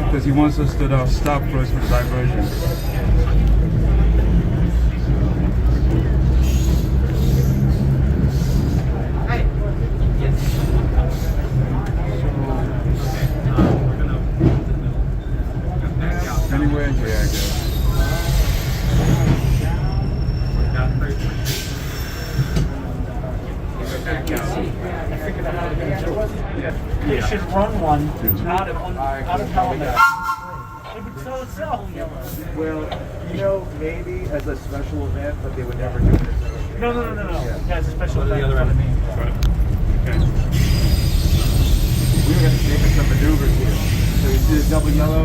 because he wants us to stop first for the diversion. Anywhere here, I guess. They should run one out of Halifax. It would sell itself. Well, maybe as a special event, but they would never do it. No. Yeah, it's a special event. Okay. We were going to make some maneuvers here. So you see the double yellow?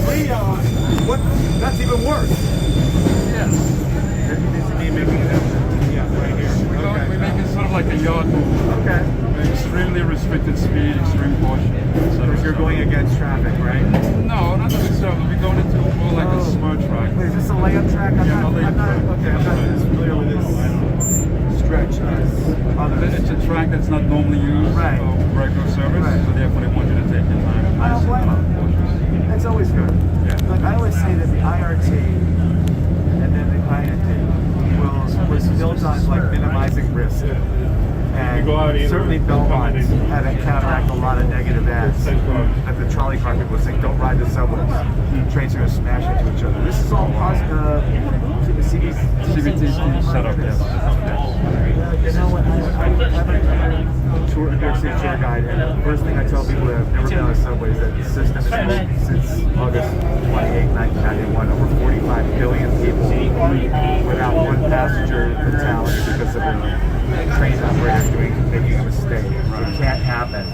Three yellow. What? That's even worse. Yes. This is me making it up. Yeah, right here. We're making sort of like a yard move. Okay. Extremely restricted speed, extreme caution. Because you're going against traffic, right? No, not necessarily. We're going into more like a smart track. Wait, is this a layup track? I'm not as familiar with this stretch as others. It's a track that's not normally used for regular service, so therefore they want you to take your time. I don't blame them. That's always good. Yeah. Like I always say that the IRT and then the INT was built on like minimizing risk. And certainly Belmont had to counteract a lot of negative ads that the trolley car people were saying, don't ride the subways. Trains are going to smash into each other. This is all positive. CBT setup, yes. You know what? I'm a New York City tour guide, and the first thing I tell people that have never been on a subway is that the system has been since August 28, 1991, over 45 billion people without one passenger fatality because of a train operator making a mistake. It can't happen.